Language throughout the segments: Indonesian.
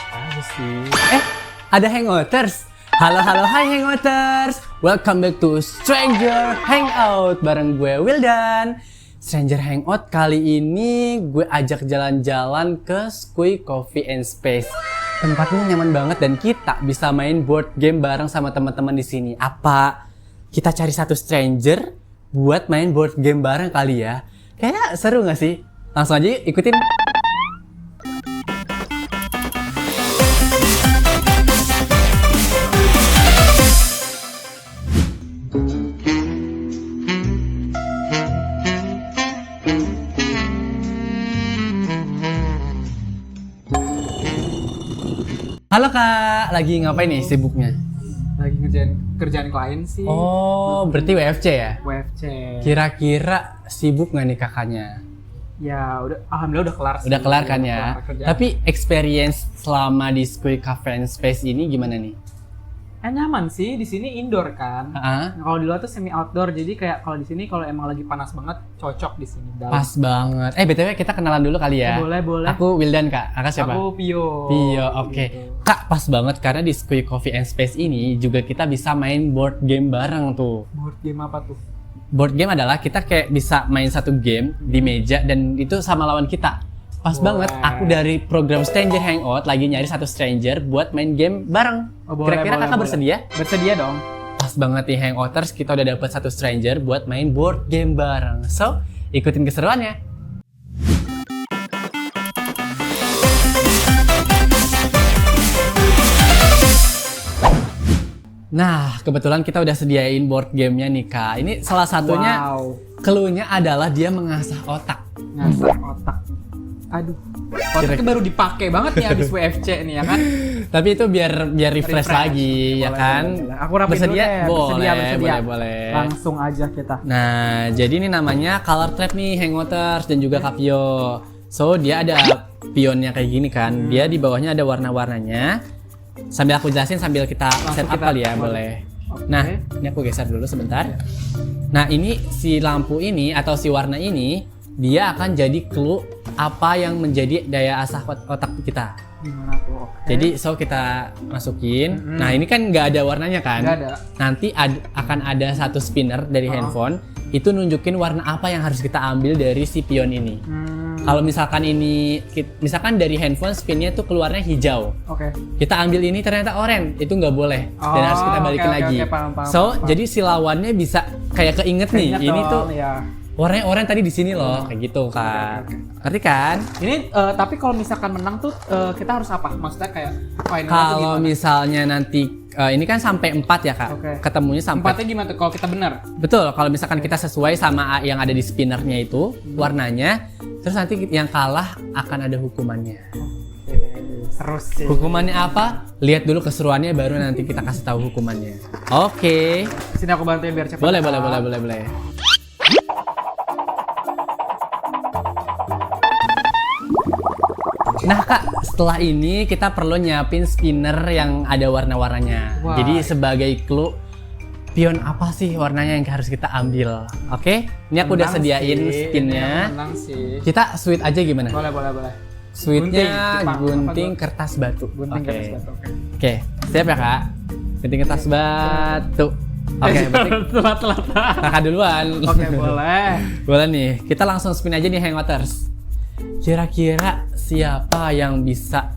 Apa sih? Ada Hangouts. Halo, hai Hangouts. Welcome back to Stranger Hangout bareng gue Wildan. Stranger Hangout kali ini gue ajak jalan-jalan ke Skui Coffee and Space. Tempatnya nyaman banget dan kita bisa main board game bareng sama teman-teman di sini. Apa kita cari satu stranger buat main board game bareng kali ya? Kayaknya seru nggak sih? Langsung aja yuk, ikutin. Halo Kak, lagi ngapain nih sibuknya? Lagi ngerjain kerjaan klien sih. Oh, berarti WFC ya? WFC. Kira-kira sibuk nggak nih kakaknya? Ya udah, alhamdulillah udah kelar sih. Udah kelar kan ya? Kelar kerjaan. Tapi experience selama di Skui Cafe and Space ini gimana nih? Nyaman sih, di sini indoor kan. Ah, Nah, kalau di luar tuh semi outdoor, jadi kayak kalau di sini kalau emang lagi panas banget, cocok di sini. Dalam. pas banget. BTW kita kenalan dulu kali ya? Boleh. Aku Wildan Kak, kakak siapa? Aku Pio. Pio, oke. Gitu. Kak, pas banget karena di Skui Coffee and Space ini juga kita bisa main board game bareng tuh. Board game apa tuh? Board game adalah kita kayak bisa main satu game di meja dan itu sama lawan kita. Pas Boleh. banget, aku dari program Stranger Hangout lagi nyari satu stranger buat main game bareng. Oh, boleh, Kira-kira kakak boleh. bersedia? Bersedia dong. Pas banget nih Hangouters, kita udah dapet satu stranger buat main board game bareng. So, ikutin keseruannya. Nah, kebetulan kita udah sediain board gamenya nih Kak. Ini salah satunya, Wow. clue-nya adalah dia mengasah otak. Ngasah otak. Aduh. Otaknya baru dipakai banget nih abis WFC nih ya kan? Tapi itu biar refresh lagi ya Boleh, kan. boleh. Aku rapin Bersedia? dulu deh. Boleh, Bersedia. boleh. Langsung aja kita. Nah, jadi ini namanya color trap nih Hangouters dan juga Kapio. So, dia ada pionnya kayak gini kan. Dia di bawahnya ada warna-warnanya. Sambil aku jelasin sambil kita Langsung setup kita kali ya, buat. boleh. Oke. Nah, ini aku geser dulu sebentar. Nah, ini si lampu ini atau si warna ini dia akan jadi clue apa yang menjadi daya asah otak kita. Gimana tuh? Oke. Jadi so kita masukin. Nah ini kan nggak ada warnanya kan? Nggak ada. Nanti akan ada satu spinner dari handphone. Itu nunjukin warna apa yang harus kita ambil dari si pion ini. Kalau misalkan ini, misalkan dari handphone spinnya tuh keluarnya hijau. Oke. Kita ambil ini ternyata oranye, itu nggak boleh. Dan harus kita balikin oke, lagi. paham, So paham. jadi si lawannya bisa kayak keinget nih. Keinget Ini dong, tuh ya. warnanya oranye tadi di sini loh, kayak gitu kan. Ngerti kan? Ini tapi kalau misalkan menang tuh kita harus apa? Maksudnya kayak final tuh Kalau gimana? misalnya nanti ini kan sampai 4 ya Kak. Oke. Ketemunya sampai Tempatnya gimana tuh kalau kita benar? betul. Kalau misalkan kita sesuai sama yang ada di spinnernya itu warnanya, terus nanti yang kalah akan ada hukumannya. Seru sih. Hukumannya apa? Lihat dulu keseruannya baru nanti kita kasih tahu hukumannya. Oke. Sini aku bantuin biar cepat. Boleh. Nah Kak, setelah ini kita perlu nyiapin spinner yang ada warna-warnanya. Wah. Jadi sebagai clue, pion apa sih warnanya yang harus kita ambil? Oke, ini aku udah Menang sediain sih, spinnya. Menang sih. Kita sweet aja gimana? Boleh. Sweetnya Jepang. gunting Apa kertas batu. Gunting Oke. kertas batu. Oke. Oke, siap ya Kak? Gunting kertas batu. Oke, berarti telat. Kakak duluan. Oke, boleh. Boleh nih, kita langsung spin aja nih Hangouters. Kira-kira siapa yang bisa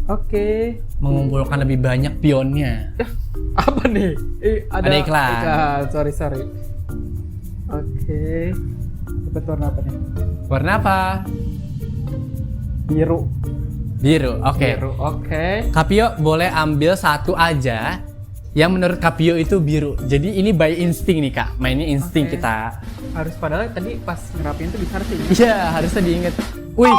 Oke. mengumpulkan lebih banyak pionnya? Apa nih? Ada iklan. Sorry. Oke. Dapat warna apa nih? Warna apa? Biru. Biru, oke. Biru, oke. Kapio boleh ambil satu aja yang menurut Kapio itu biru. Jadi ini by insting nih Kak, mainnya insting Oke. kita. Harus padahal tadi pas ngerapin tuh bisa harus diingat. Iya, harusnya diinget. Wih.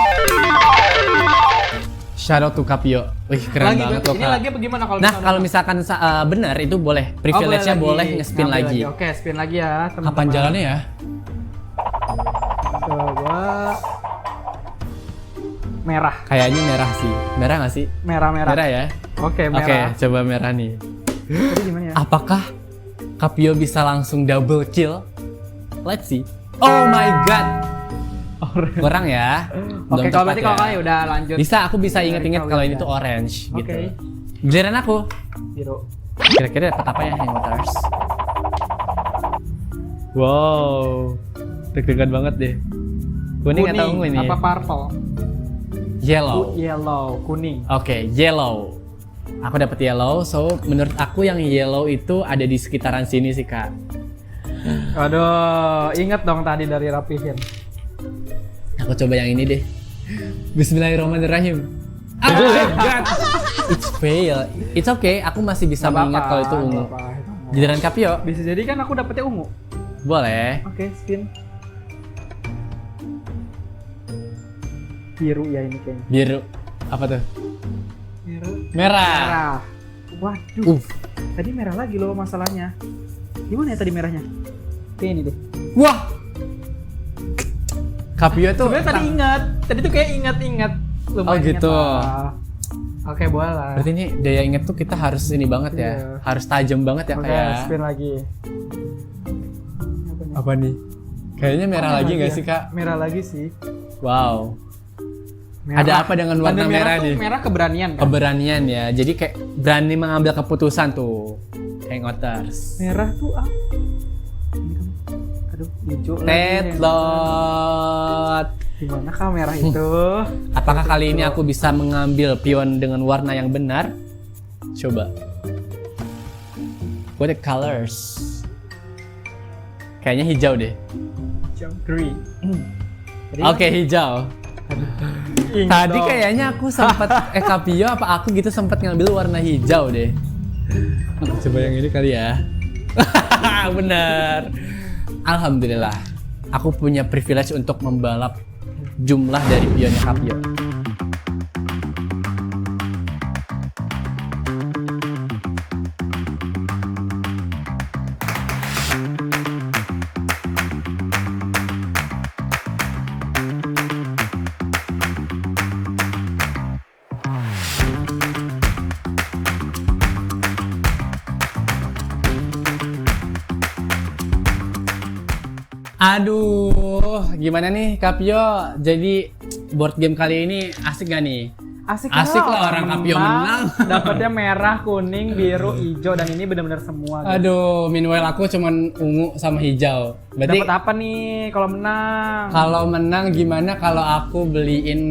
Shout out to Kapio. Wih, keren Lagi banget loh ini Kak. lagi apa gimana kalau Nah, kalau misalkan benar itu boleh. Privilege-nya boleh nge-spin Ngambil lagi. Oke, spin lagi ya, teman-teman. Kapan jalannya ya? Coba merah. Kayaknya merah sih. Merah nggak sih? Merah. Merah ya? Oke, Oke, merah. coba merah nih. Tadi gimana ya? Apakah Kapio bisa langsung double kill? Let's see. Oh my god. Kurang ya. Oke, Belum kalau tepat berarti kalau kalian udah lanjut. Bisa, aku bisa Dari inget-inget kau kalau ya. ini tuh orange gitu. Oke. Giliran aku. Biru. Kira-kira dapat apa ya Hangoters? Wow. Deg-degan banget deh. Kuning atau ungu ini? apa purple? Yellow. Yellow, kuning. Oke, yellow. Aku dapat yellow, so menurut aku yang yellow itu ada di sekitaran sini sih Kak. Aduh, inget dong tadi dari rapihin. Aku coba yang ini deh. Bismillahirrahmanirrahim. Oh my god. It's fail. It's okay, aku masih bisa Nggak mengingat apa-apa, kalau itu ungu. nggak apa-apa. Giliran Kapio, Bisa jadi kan aku dapetnya ungu. boleh. Oke, spin. Biru ya ini kayaknya. Biru. Apa tuh? Biru. Merah. Merah. Waduh. Uff. Tadi merah lagi loh masalahnya. Gimana ya tadi merahnya? Kayak ini deh. Wah. Kapio tuh Sebenarnya tadi ingat. Tadi tuh kayak ingat-ingat. Oh, gitu. Oke, boleh lah. Berarti ini daya inget tuh kita harus ini banget ya. Iya. Harus tajam banget ya Oke, kayak. spin lagi. Apa nih? Kayaknya merah Oh, lagi merah nggak ya? sih Kak? Merah lagi sih. Wow. Merah. Ada apa dengan warna Tanda merah tuh nih? Merah keberanian kan? Keberanian ya. Jadi kayak berani mengambil keputusan tuh. Hangoters. Merah tuh apa? Ini kan- Aduh, hijau lagi. Tetlot. Gimana kah merah itu? Apakah kali ini aku bisa mengambil pion dengan warna yang benar? Coba. What the colors? Kayaknya hijau deh. Hijau, green. Oke, hijau. Ingat Tadi dong. kayaknya aku sempat Kapio apa aku gitu sempat ngambil warna hijau deh. Aku coba yang ini kali ya. Benar. Alhamdulillah. Aku punya privilege untuk membalap jumlah dari pionnya Kapio. Aduh, gimana nih Kapio? Jadi board game kali ini asik gak nih? Asik lah orang Kapio menang. Dapatnya merah, kuning, biru, hijau dan ini benar-benar semua. guys. Aduh, meanwhile aku cuman ungu sama hijau. Berarti Dapat apa nih kalau menang? kalau menang gimana kalau aku beliin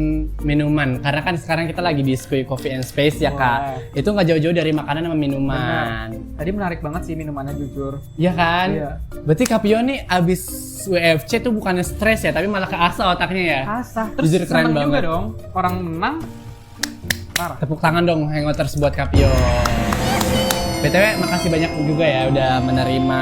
minuman? Karena kan sekarang kita lagi di Squee Coffee and Space ya Kak. Itu nggak jauh-jauh dari makanan sama minuman. Tadi menarik banget sih minumannya jujur. Iya kan? Iya. Berarti Kapio nih abis WFC tuh bukannya stres ya, tapi malah keasa otaknya ya. Asah. Jujur keren seneng juga banget. dong. Orang menang. Parah. Tepuk tangan dong Hangoters buat Kapio. BTW makasih banyak juga ya udah menerima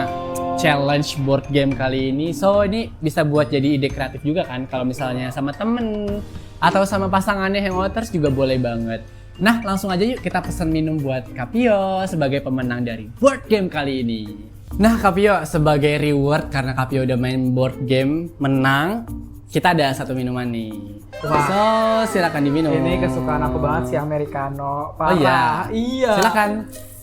challenge board game kali ini. So ini bisa buat jadi ide kreatif juga kan kalau misalnya sama temen atau sama pasangannya Hangoters juga boleh banget. Nah langsung aja yuk kita pesan minum buat Kapio sebagai pemenang dari board game kali ini. Nah Kapio sebagai reward karena Kapio udah main board game menang, kita ada satu minuman nih. Wah. So silakan diminum. Ini kesukaan aku banget sih americano. Parah. Oh iya. Iya. Silakan.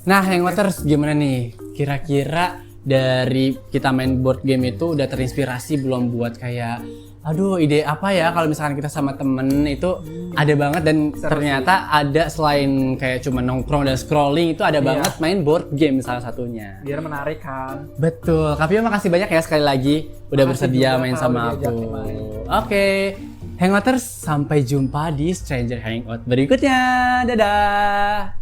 Nah, Hangoters gimana nih? Kira-kira dari kita main board game itu udah terinspirasi belum buat kayak aduh ide apa ya kalau misalkan kita sama temen itu ada banget dan Seru ternyata ada selain kayak cuma nongkrong dan scrolling itu ada Iya. banget main board game salah satunya. Biar menarik kan. Betul. Kapio makasih banyak ya sekali lagi udah Makasih bersedia juga, main Kak, sama udah aku. diajakin main. Oke. Hangoters sampai jumpa di Stranger Hangout berikutnya. Dadah.